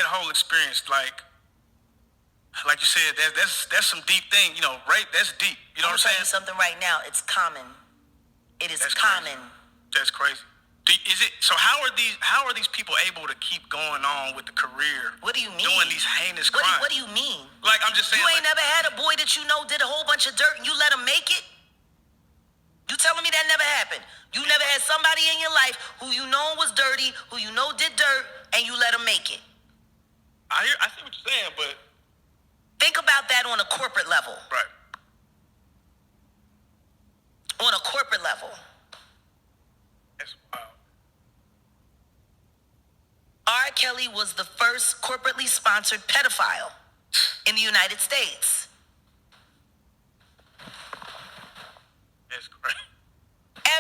that whole experience, like you said, that's some deep thing. You know, rape, that's deep. You know what I'm saying? I'm tell you something right now. It's common. It is That's common. Crazy. That's crazy. So how are these people able to keep going on with the career? What do you mean? Doing these heinous crimes. What do you mean? Like, I'm just saying. You ain't never had a boy that you know did a whole bunch of dirt and you let him make it? You telling me that never happened? You never had somebody in your life who you know was dirty, who you know did dirt, and you let him make it? I see what you're saying, but think about that on a corporate level. Right. On a corporate level. That's wild. R. Kelly was the first corporately sponsored pedophile in the United States. That's crazy.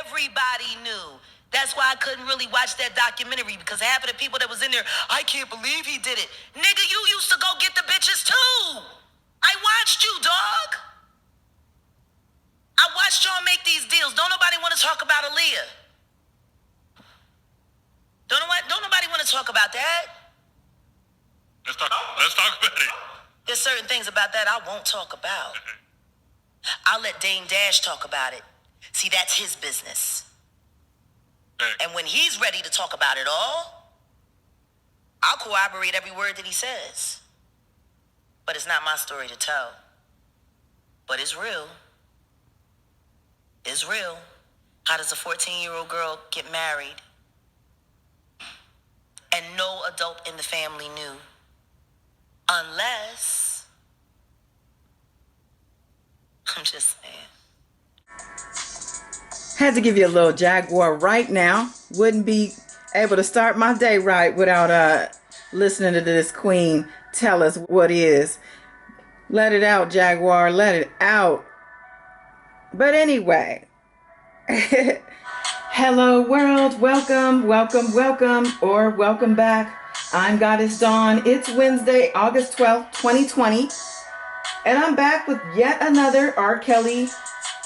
Everybody knew. That's why I couldn't really watch that documentary, because half of the people that was in there, I can't believe he did it. Nigga, you used to go get the bitches too. I watched you, dog. I watched y'all make these deals. Don't nobody want to talk about Aaliyah. Don't nobody want to talk about that. Let's talk about it. There's certain things about that I won't talk about. I'll let Dame Dash talk about it. See, that's his business. And when he's ready to talk about it all, I'll corroborate every word that he says. But it's not my story to tell. But it's real. It's real. How does a 14-year-old girl get married and no adult in the family knew? Unless, I'm just saying. Had to give you a little Jaguar right now. Wouldn't be able to start my day right without listening to this queen tell us what is. Let it out, Jaguar. Let it out. But anyway, hello world. Welcome, welcome, welcome, or welcome back. I'm Goddess Dawn. It's Wednesday, August 12th, 2020. And I'm back with yet another R. Kelly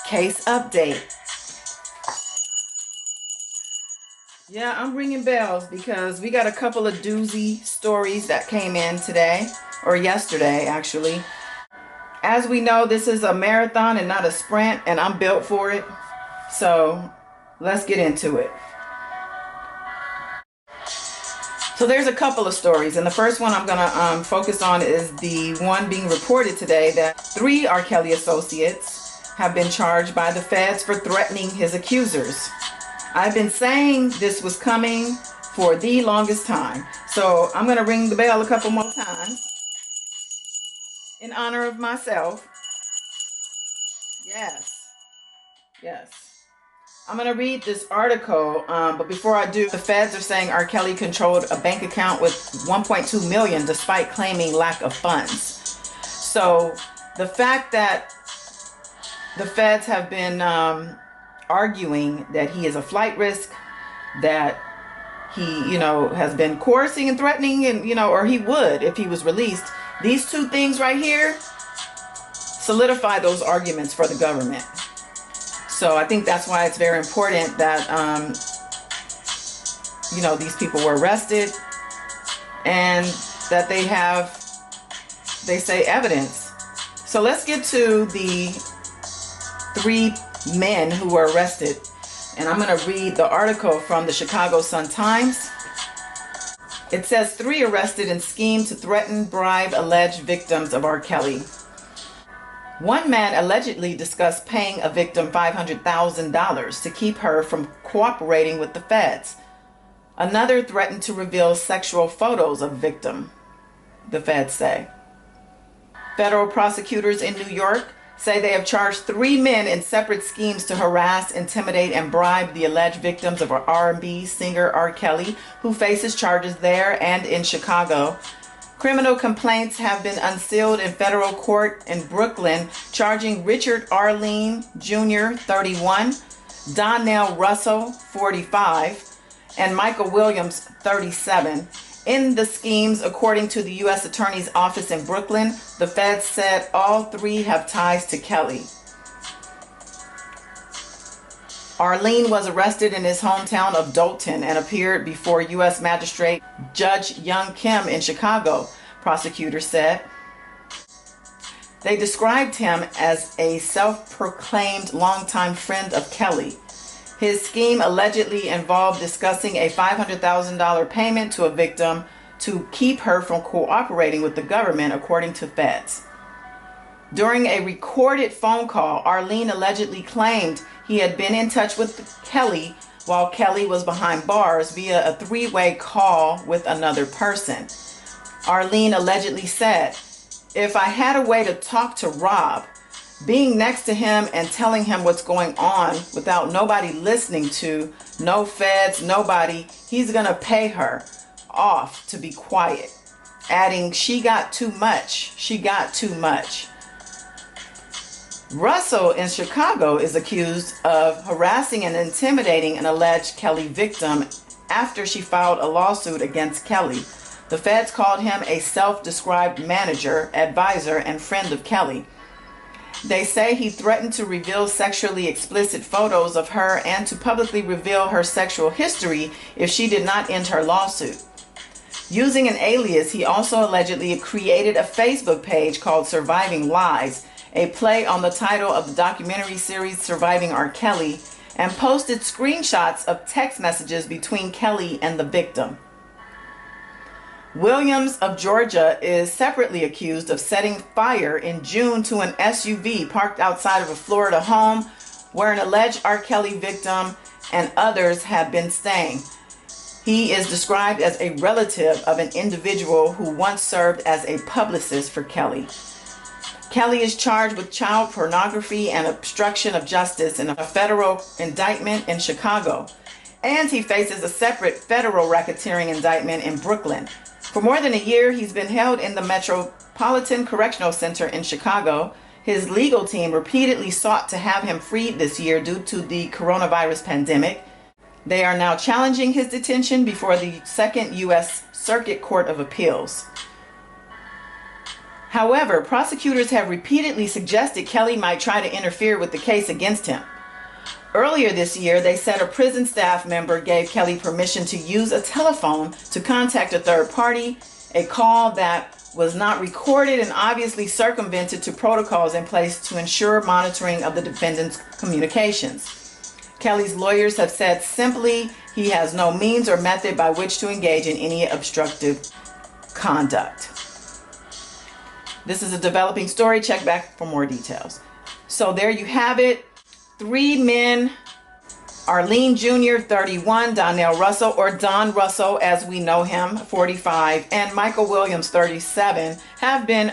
case update. Yeah, I'm ringing bells because we got a couple of doozy stories that came in today, or yesterday actually. As we know, this is a marathon and not a sprint, and I'm built for it. So let's get into it. So there's a couple of stories, and the first one I'm going to focus on is the one being reported today that 3 R. Kelly associates have been charged by the feds for threatening his accusers. I've been saying this was coming for the longest time. So I'm going to ring the bell a couple more times in honor of myself. Yes. I'm going to read this article, but before I do, the feds are saying R. Kelly controlled a bank account with $1.2 million despite claiming lack of funds. So the fact that the feds have been arguing that he is a flight risk, that he, has been coercing and threatening, and, or he would if he was released. These two things right here solidify those arguments for the government. So I think that's why it's very important that, these people were arrested and that they say evidence. So let's get to the 3 men who were arrested. And I'm going to read the article from the Chicago Sun-Times. It says 3 arrested in scheme to threaten, bribe alleged victims of R. Kelly. One man allegedly discussed paying a victim $500,000 to keep her from cooperating with the feds. Another threatened to reveal sexual photos of victim, the feds say. Federal prosecutors in New York say they have charged 3 men in separate schemes to harass, intimidate, and bribe the alleged victims of R&B singer R. Kelly, who faces charges there and in Chicago. Criminal complaints have been unsealed in federal court in Brooklyn, charging Richard Arlene Jr., 31, Donnell Russell, 45, and Michael Williams, 37. In the schemes, according to the U.S. Attorney's Office in Brooklyn, the feds said all 3 have ties to Kelly. Arlene was arrested in his hometown of Dolton and appeared before U.S. Magistrate Judge Young Kim in Chicago, prosecutors said. They described him as a self-proclaimed longtime friend of Kelly. His scheme allegedly involved discussing a $500,000 payment to a victim to keep her from cooperating with the government, according to feds. During a recorded phone call, Arlene allegedly claimed he had been in touch with Kelly while Kelly was behind bars via a three-way call with another person. Arlene allegedly said, "If I had a way to talk to Rob, being next to him and telling him what's going on without nobody listening to, no feds, nobody, he's gonna pay her off to be quiet," adding, "She got too much. She got too much." Russell in Chicago is accused of harassing and intimidating an alleged Kelly victim after she filed a lawsuit against Kelly. The feds called him a self-described manager, advisor, and friend of Kelly. They say he threatened to reveal sexually explicit photos of her and to publicly reveal her sexual history if she did not end her lawsuit. Using an alias, he also allegedly created a Facebook page called Surviving Lies, a play on the title of the documentary series Surviving R. Kelly, and posted screenshots of text messages between Kelly and the victim. Williams of Georgia is separately accused of setting fire in June to an SUV parked outside of a Florida home where an alleged R. Kelly victim and others have been staying. He is described as a relative of an individual who once served as a publicist for Kelly. Kelly is charged with child pornography and obstruction of justice in a federal indictment in Chicago, and he faces a separate federal racketeering indictment in Brooklyn. For more than a year, he's been held in the Metropolitan Correctional Center in Chicago. His legal team repeatedly sought to have him freed this year due to the coronavirus pandemic. They are now challenging his detention before the Second U.S. Circuit Court of Appeals. However, prosecutors have repeatedly suggested Kelly might try to interfere with the case against him. Earlier this year, they said a prison staff member gave Kelly permission to use a telephone to contact a third party, a call that was not recorded and obviously circumvented to protocols in place to ensure monitoring of the defendant's communications. Kelly's lawyers have said simply he has no means or method by which to engage in any obstructive conduct. This is a developing story. Check back for more details. So there you have it. 3 men, Arlene Jr., 31, Donnell Russell, or Don Russell as we know him, 45, and Michael Williams, 37, have been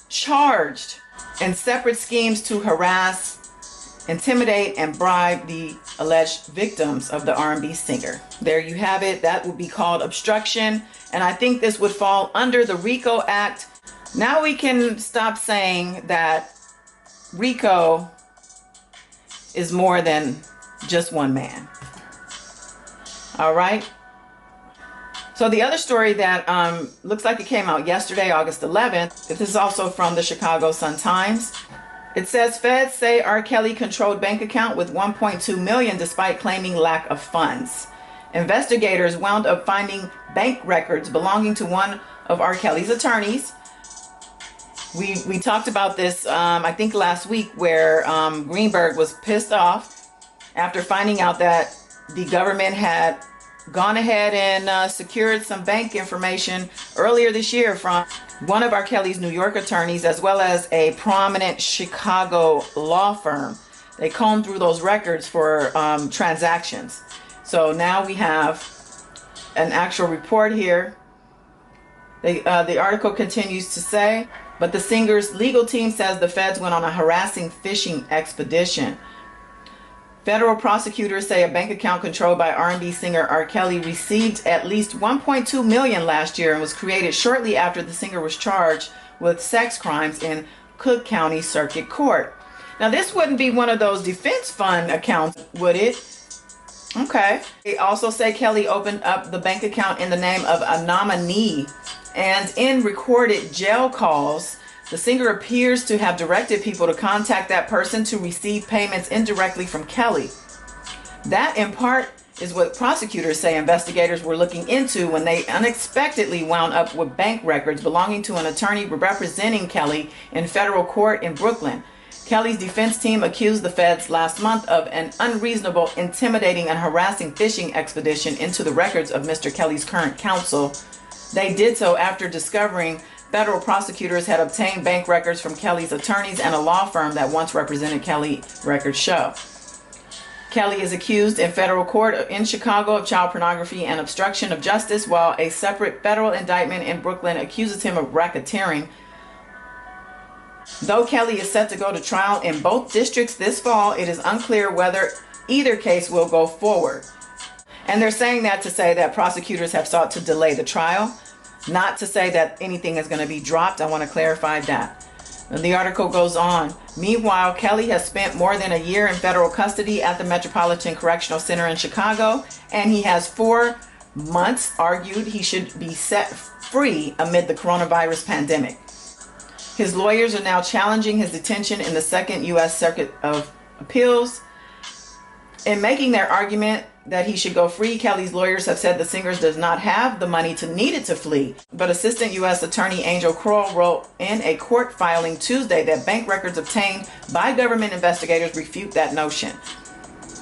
charged in separate schemes to harass, intimidate, and bribe the alleged victims of the R&B singer. There you have it. That would be called obstruction, and I think this would fall under the RICO Act. Now we can stop saying that RICO is more than just one man. All right. So the other story that looks like it came out yesterday, August 11th, this is also from the Chicago Sun-Times. It says feds say R. Kelly controlled bank account with $1.2 million despite claiming lack of funds. Investigators wound up finding bank records belonging to one of R. Kelly's attorneys. We talked about this, I think last week, where Greenberg was pissed off after finding out that the government had gone ahead and secured some bank information earlier this year from one of R. Kelly's New York attorneys, as well as a prominent Chicago law firm. They combed through those records for transactions. So now we have an actual report here. The article continues to say, but the singer's legal team says the feds went on a harassing fishing expedition. Federal prosecutors say a bank account controlled by R&B singer R. Kelly received at least $1.2 million last year and was created shortly after the singer was charged with sex crimes in Cook County Circuit Court. Now, this wouldn't be one of those defense fund accounts, would it? Okay. They also say Kelly opened up the bank account in the name of a nominee, and in recorded jail calls, the singer appears to have directed people to contact that person to receive payments indirectly from Kelly. That, in part, is what prosecutors say investigators were looking into when they unexpectedly wound up with bank records belonging to an attorney representing Kelly in federal court in Brooklyn. Kelly's defense team accused the feds last month of an unreasonable, intimidating, and harassing fishing expedition into the records of Mr. Kelly's current counsel. They did so after discovering federal prosecutors had obtained bank records from Kelly's attorneys and a law firm that once represented Kelly, records show. Kelly is accused in federal court in Chicago of child pornography and obstruction of justice, while a separate federal indictment in Brooklyn accuses him of racketeering. Though Kelly is set to go to trial in both districts this fall, it is unclear whether either case will go forward. And they're saying that to say that prosecutors have sought to delay the trial, not to say that anything is going to be dropped. I want to clarify that. And the article goes on. Meanwhile, Kelly has spent more than a year in federal custody at the Metropolitan Correctional Center in Chicago, and he has 4 months argued he should be set free amid the coronavirus pandemic. His lawyers are now challenging his detention in the Second U.S. Circuit of Appeals. In making their argument that he should go free, Kelly's lawyers have said the singer does not have the money needed to flee. But Assistant U.S. Attorney Angel Kroll wrote in a court filing Tuesday that bank records obtained by government investigators refute that notion.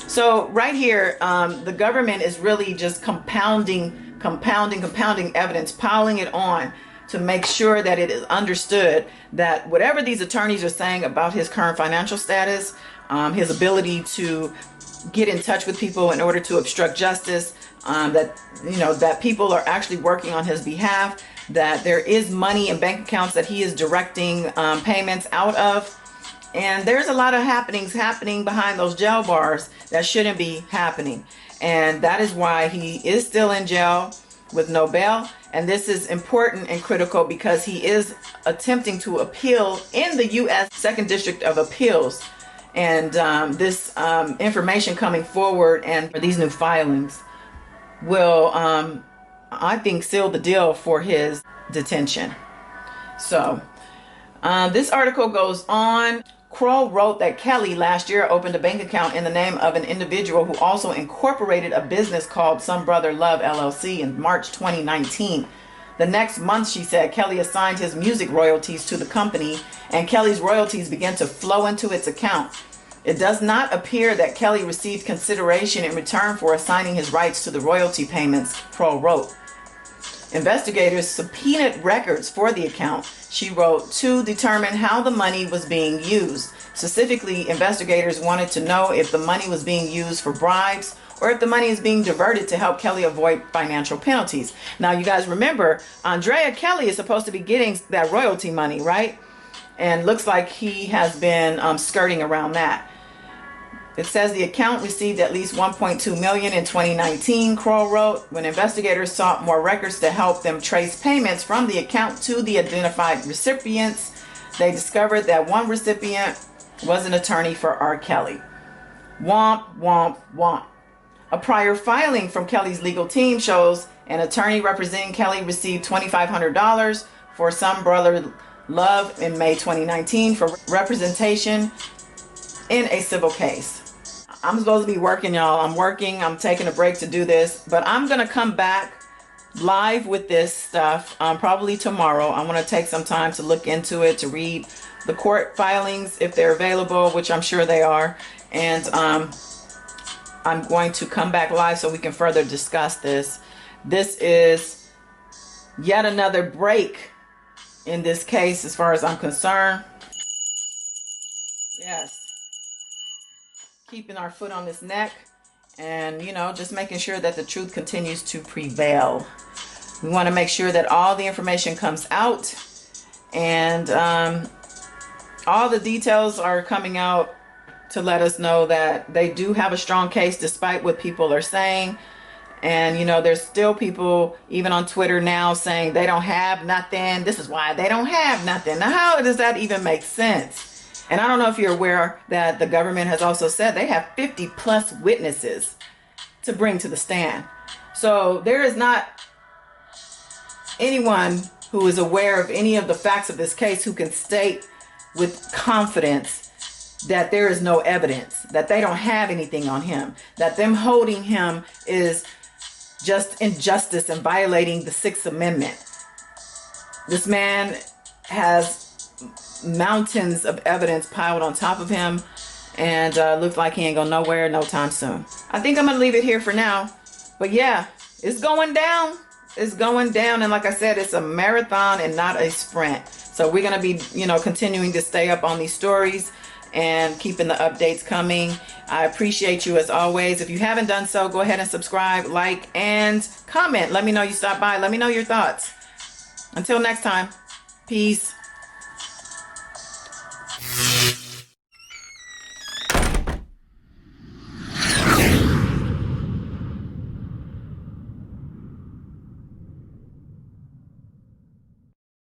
So right here, the government is really just compounding evidence, piling it on to make sure that it is understood that whatever these attorneys are saying about his current financial status, his ability to get in touch with people in order to obstruct justice, that people are actually working on his behalf, that there is money in bank accounts that he is directing payments out of. And there's a lot of happenings happening behind those jail bars that shouldn't be happening. And that is why he is still in jail with no bail. And this is important and critical because he is attempting to appeal in the U.S. Second District of Appeals. And this information coming forward and these new filings will, I think, seal the deal for his detention. So this article goes on. Kroll wrote that Kelly last year opened a bank account in the name of an individual who also incorporated a business called Some Brother Love LLC in March 2019. The next month, she said, Kelly assigned his music royalties to the company, and Kelly's royalties began to flow into its account. It does not appear that Kelly received consideration in return for assigning his rights to the royalty payments, Kroll wrote. Investigators subpoenaed records for the account, she wrote, to determine how the money was being used. Specifically, investigators wanted to know if the money was being used for bribes or if the money is being diverted to help Kelly avoid financial penalties. Now, you guys remember, Andrea Kelly is supposed to be getting that royalty money, right? And looks like he has been skirting around that. It says the account received at least $1.2 million in 2019, Kroll wrote. When investigators sought more records to help them trace payments from the account to the identified recipients, they discovered that one recipient was an attorney for R. Kelly. Womp, womp, womp. A prior filing from Kelly's legal team shows an attorney representing Kelly received $2,500 for Some Brother Love in May 2019 for representation in a civil case. I'm supposed to be working, y'all. I'm taking a break to do this, but I'm going to come back live with this stuff probably tomorrow. I want to take some time to look into it, to read the court filings if they're available, which I'm sure they are. And I'm going to come back live so we can further discuss this. This is yet another break in this case as far as I'm concerned. Yes. Keeping our foot on this neck and, just making sure that the truth continues to prevail. We want to make sure that all the information comes out and all the details are coming out to let us know that they do have a strong case despite what people are saying. And, there's still people even on Twitter now saying they don't have nothing. This is why they don't have nothing. Now, how does that even make sense? And I don't know if you're aware that the government has also said they have 50 plus witnesses to bring to the stand. So there is not anyone who is aware of any of the facts of this case who can state with confidence that there is no evidence, that they don't have anything on him, that them holding him is just injustice and violating the Sixth Amendment. This man has mountains of evidence piled on top of him, and looks like he ain't going nowhere no time soon. I think I'm going to leave it here for now. But yeah, it's going down. It's going down. And like I said, it's a marathon and not a sprint. So we're going to be, continuing to stay up on these stories and keeping the updates coming. I appreciate you as always. If you haven't done so, go ahead and subscribe, like, and comment. Let me know you stopped by. Let me know your thoughts. Until next time, peace.